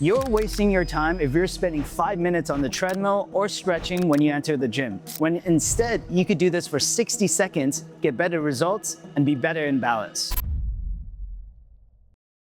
You're wasting your time if you're spending 5 minutes on the treadmill or stretching when you enter the gym, when instead you could do this for 60 seconds, get better results, and be better in balance.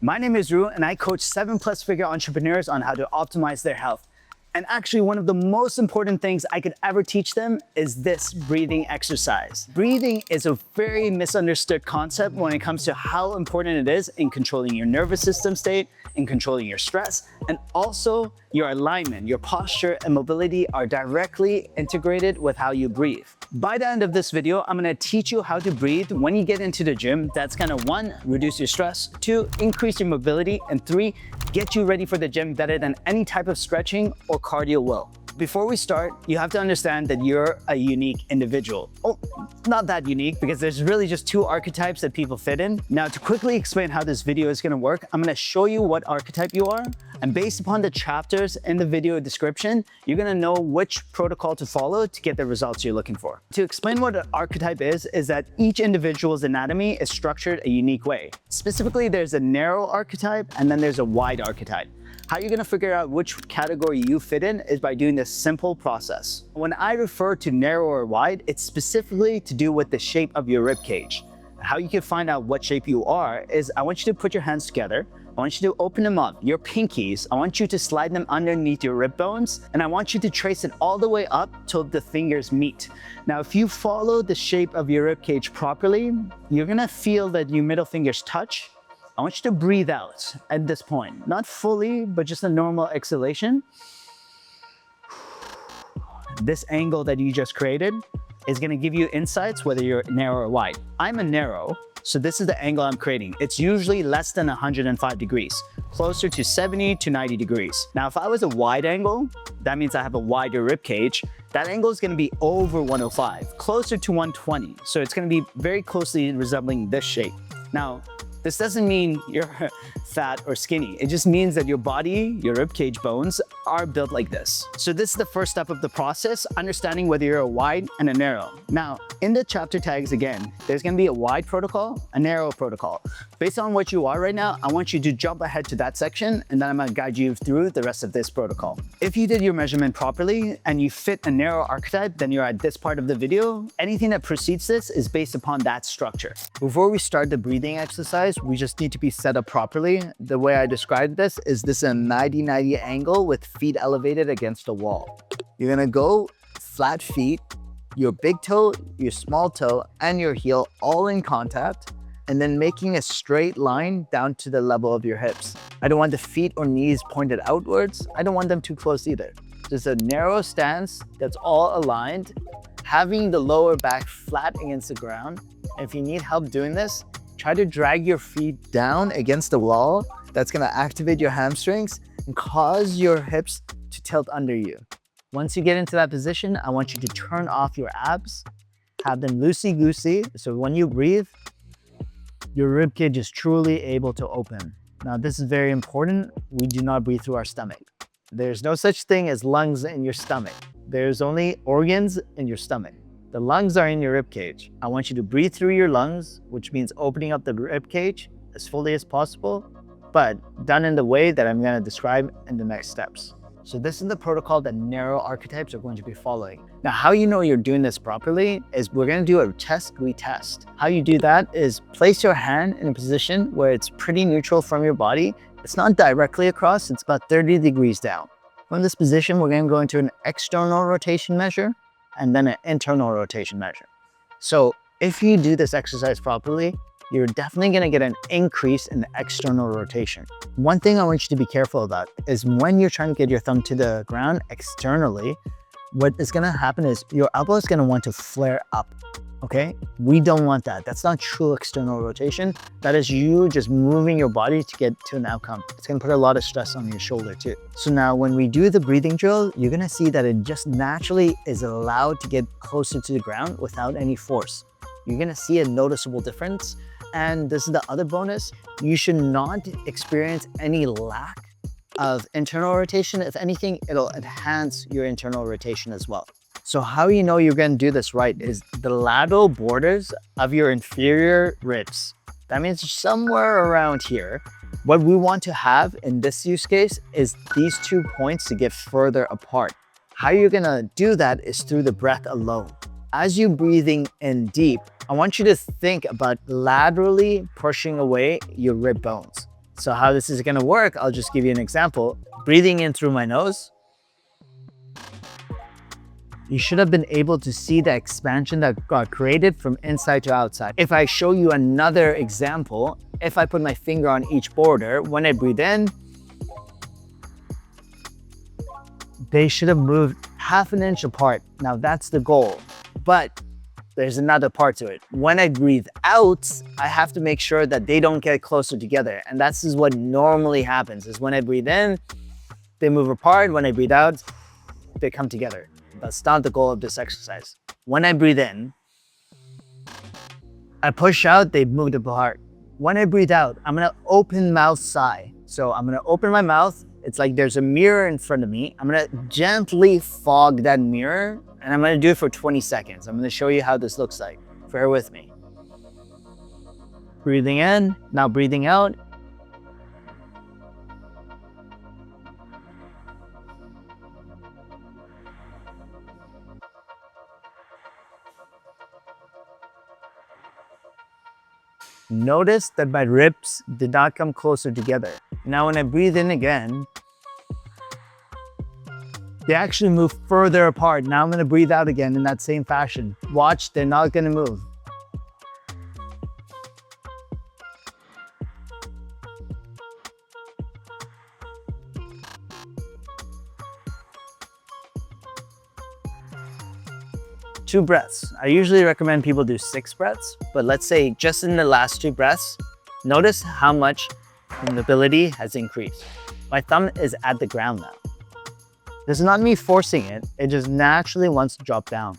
My name is Ru, and I coach 7+ figure entrepreneurs on how to optimize their health. And actually, one of the most important things I could ever teach them is this breathing exercise. Breathing is a very misunderstood concept when it comes to how important it is in controlling your nervous system state, in controlling your stress, and also your alignment, your posture and mobility are directly integrated with how you breathe. By the end of this video, I'm gonna teach you how to breathe when you get into the gym. That's gonna 1, reduce your stress, 2, increase your mobility, and 3, get you ready for the gym better than any type of stretching or cardio will. Before we start, you have to understand that you're a unique individual. Oh, not that unique, because there's really just 2 archetypes that people fit in. Now, to quickly explain how this video is gonna work, I'm gonna show you what archetype you are, and based upon the chapters in the video description, you're gonna know which protocol to follow to get the results you're looking for. To explain what an archetype is that each individual's anatomy is structured a unique way. Specifically, there's a narrow archetype, and then there's a wide archetype. How you're gonna figure out which category you fit in is by doing this simple process. When I refer to narrow or wide, it's specifically to do with the shape of your rib cage. How you can find out what shape you are is I want you to put your hands together. I want you to open them up, your pinkies. I want you to slide them underneath your rib bones, and I want you to trace it all the way up till the fingers meet. Now, if you follow the shape of your rib cage properly, you're gonna feel that your middle fingers touch. I want you to breathe out at this point, not fully, but just a normal exhalation. This angle that you just created is gonna give you insights whether you're narrow or wide. I'm a narrow, so this is the angle I'm creating. It's usually less than 105 degrees, closer to 70 to 90 degrees. Now, if I was a wide angle, that means I have a wider rib cage. That angle is gonna be over 105, closer to 120. So it's gonna be very closely resembling this shape. Now, this doesn't mean you're fat or skinny. It just means that your body, your ribcage bones are built like this. So this is the first step of the process, understanding whether you're a wide and a narrow. Now, in the chapter tags again, there's gonna be a wide protocol, a narrow protocol. Based on what you are right now, I want you to jump ahead to that section, and then I'm gonna guide you through the rest of this protocol. If you did your measurement properly and you fit a narrow archetype, then you're at this part of the video. Anything that precedes this is based upon that structure. Before we start the breathing exercise, we just need to be set up properly. The way I described this is a 90-90 angle with feet elevated against a wall. You're gonna go flat feet, your big toe, your small toe, and your heel all in contact, and then making a straight line down to the level of your hips. I don't want the feet or knees pointed outwards. I don't want them too close either. Just a narrow stance that's all aligned, having the lower back flat against the ground. If you need help doing this, try to drag your feet down against the wall. That's gonna activate your hamstrings and cause your hips to tilt under you. Once you get into that position, I want you to turn off your abs, have them loosey-goosey. So when you breathe, your ribcage is truly able to open. Now, this is very important. We do not breathe through our stomach. There's no such thing as lungs in your stomach. There's only organs in your stomach. The lungs are in your ribcage. I want you to breathe through your lungs, which means opening up the ribcage as fully as possible, but done in the way that I'm gonna describe in the next steps. So this is the protocol that narrow archetypes are going to be following. Now, how you know you're doing this properly is we're gonna do a test retest. How you do that is place your hand in a position where it's pretty neutral from your body. It's not directly across, it's about 30 degrees down. From this position, we're gonna go into an external rotation measure and then an internal rotation measure. So if you do this exercise properly, you're definitely gonna get an increase in the external rotation. One thing I want you to be careful about is when you're trying to get your thumb to the ground externally, what is gonna happen is your elbow is gonna want to flare up, okay? We don't want that. That's not true external rotation. That is you just moving your body to get to an outcome. It's gonna put a lot of stress on your shoulder too. So now when we do the breathing drill, you're gonna see that it just naturally is allowed to get closer to the ground without any force. You're gonna see a noticeable difference. And this is the other bonus. You should not experience any lack of internal rotation. If anything, it'll enhance your internal rotation as well. So how you know you're gonna do this right is the lateral borders of your inferior ribs. That means somewhere around here, What we want to have in this use case is these 2 points to get further apart. How you're gonna do that is through the breath alone. As you're breathing in deep, I want you to think about laterally pushing away your rib bones. So how this is gonna work, I'll just give you an example. Breathing in through my nose, you should have been able to see the expansion that got created from inside to outside. If I show you another example, if I put my finger on each border, when I breathe in, they should have moved 1/2 inch apart. Now that's the goal, but there's another part to it. When I breathe out, I have to make sure that they don't get closer together. And that's just what normally happens, is when I breathe in, they move apart. When I breathe out, they come together. That's not the goal of this exercise. When I breathe in, I push out, they move apart. When I breathe out, I'm gonna open mouth sigh. So I'm gonna open my mouth. It's like there's a mirror in front of me. I'm gonna gently fog that mirror, and I'm gonna do it for 20 seconds. I'm gonna show you how this looks like. Bear with me. Breathing in, now breathing out. Notice that my ribs did not come closer together. Now when I breathe in again, they actually move further apart. Now I'm gonna breathe out again in that same fashion. Watch, they're not gonna move. Two breaths. I usually recommend people do 6 breaths, but let's say just in the last 2 breaths, notice how much the mobility has increased. My thumb is at the ground now. This is not me forcing it, it just naturally wants to drop down.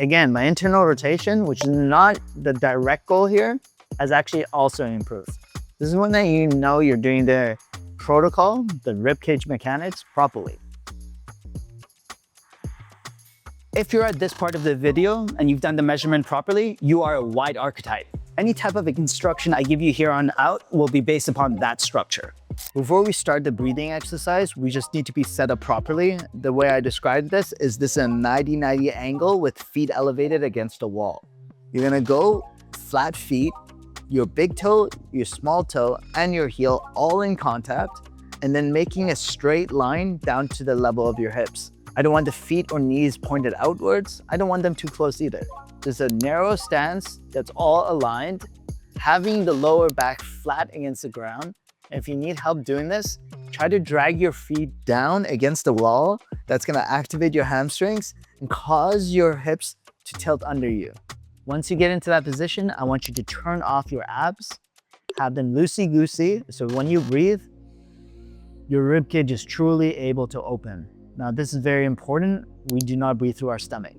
Again, my internal rotation, which is not the direct goal here, has actually also improved. This is when you know you're doing the protocol, the ribcage mechanics properly. If you're at this part of the video and you've done the measurement properly, you are a wide archetype. Any type of instruction I give you here on out will be based upon that structure. Before we start the breathing exercise, we just need to be set up properly. The way I described this is a 90-90 angle with feet elevated against a wall. You're gonna go flat feet, your big toe, your small toe, and your heel all in contact, and then making a straight line down to the level of your hips. I don't want the feet or knees pointed outwards. I don't want them too close either. Just a narrow stance that's all aligned, having the lower back flat against the ground. If you need help doing this, try to drag your feet down against the wall. That's gonna activate your hamstrings and cause your hips to tilt under you. Once you get into that position, I want you to turn off your abs, have them loosey-goosey. So when you breathe, your ribcage is truly able to open. Now, this is very important. We do not breathe through our stomach.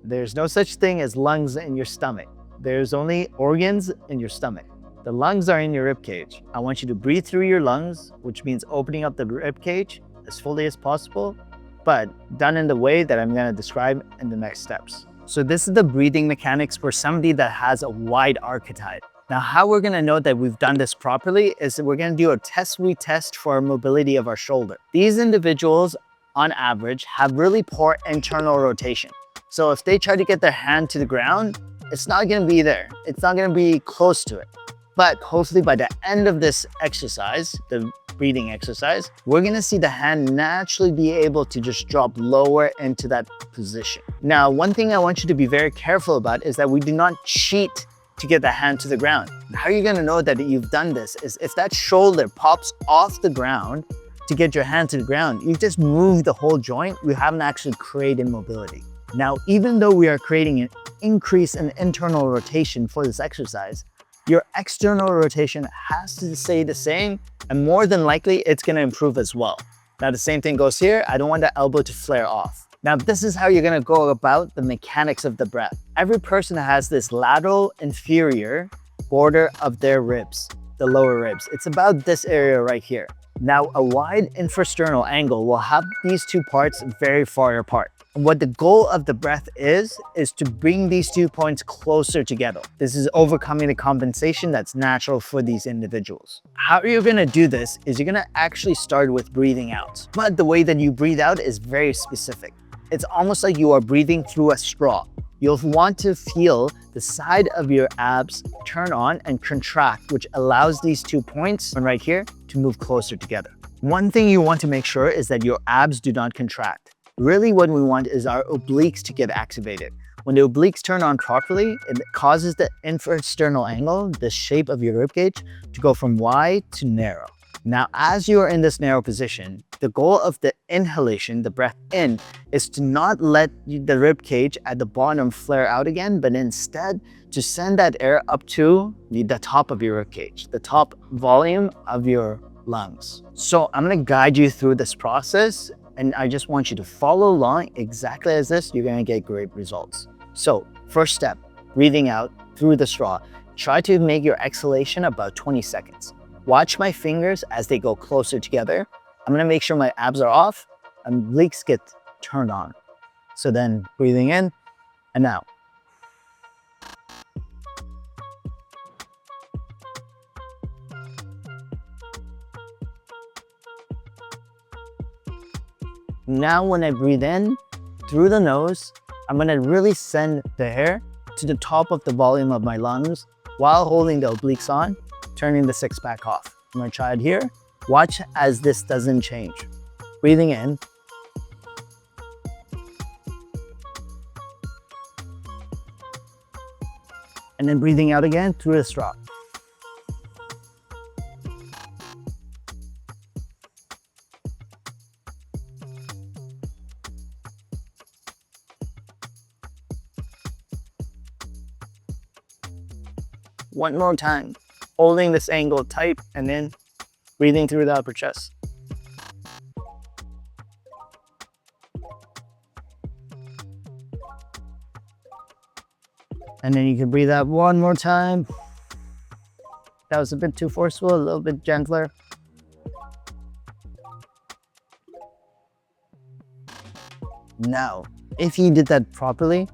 There's no such thing as lungs in your stomach. There's only organs in your stomach. The lungs are in your ribcage. I want you to breathe through your lungs, which means opening up the ribcage as fully as possible, but done in the way that I'm gonna describe in the next steps. So this is the breathing mechanics for somebody that has a wide archetype. Now, how we're gonna know that we've done this properly is that we're gonna do a test-retest for our mobility of our shoulder. These individuals, on average, have really poor internal rotation. So if they try to get their hand to the ground, it's not gonna be there. It's not gonna be close to it. But hopefully by the end of this exercise, the breathing exercise, we're gonna see the hand naturally be able to just drop lower into that position. Now, one thing I want you to be very careful about is that we do not cheat to get the hand to the ground. How you're gonna know that you've done this is if that shoulder pops off the ground to get your hand to the ground, you just move the whole joint, you haven't actually created mobility. Now, even though we are creating an increase in internal rotation for this exercise, your external rotation has to stay the same, and more than likely, it's gonna improve as well. Now, the same thing goes here. I don't want the elbow to flare off. Now, this is how you're gonna go about the mechanics of the breath. Every person has this lateral inferior border of their ribs, the lower ribs. It's about this area right here. Now, a wide infrasternal angle will have these two parts very far apart. And what the goal of the breath is to bring these 2 points closer together. This is overcoming the compensation that's natural for these individuals. How you're gonna do this is you're gonna actually start with breathing out. But the way that you breathe out is very specific. It's almost like you are breathing through a straw. You'll want to feel the side of your abs turn on and contract, which allows these 2 points right here to move closer together. One thing you want to make sure is that your abs do not contract. Really what we want is our obliques to get activated. When the obliques turn on properly, it causes the infrasternal angle, the shape of your ribcage, to go from wide to narrow. Now, as you are in this narrow position, the goal of the inhalation, the breath in, is to not let the rib cage at the bottom flare out again, but instead to send that air up to the top of your rib cage, the top volume of your lungs. So I'm gonna guide you through this process, and I just want you to follow along exactly as this. You're gonna get great results. So first step, breathing out through the straw. Try to make your exhalation about 20 seconds. Watch my fingers as they go closer together. I'm gonna make sure my abs are off and obliques get turned on. So then breathing in and out. Now when I breathe in through the nose, I'm gonna really send the air to the top of the volume of my lungs while holding the obliques on, turning the six-pack off. I'm gonna try it here. Watch as this doesn't change. Breathing in. And then breathing out again through the straw. One more time, holding this angle tight and then breathing through the upper chest. And then you can breathe out one more time. That was a bit too forceful, a little bit gentler. Now, if you did that properly,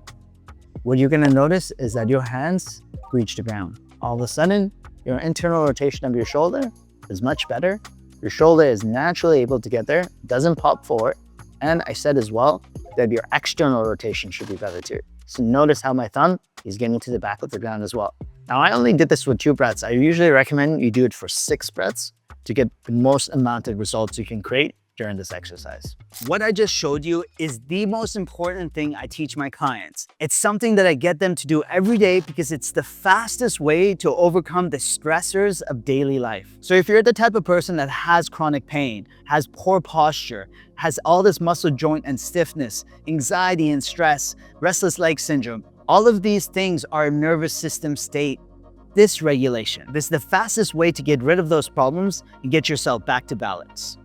what you're gonna notice is that your hands reach the ground. All of a sudden, your internal rotation of your shoulder is much better. Your shoulder is naturally able to get there, doesn't pop forward. And I said as well that your external rotation should be better too. So notice how my thumb is getting to the back of the ground as well. Now I only did this with 2 breaths. I usually recommend you do it for 6 breaths to get the most amount of results you can create during this exercise. What I just showed you is the most important thing I teach my clients. It's something that I get them to do every day because it's the fastest way to overcome the stressors of daily life. So if you're the type of person that has chronic pain, has poor posture, has all this muscle joint and stiffness, anxiety and stress, restless leg syndrome, all of these things are a nervous system state dysregulation. This is the fastest way to get rid of those problems and get yourself back to balance.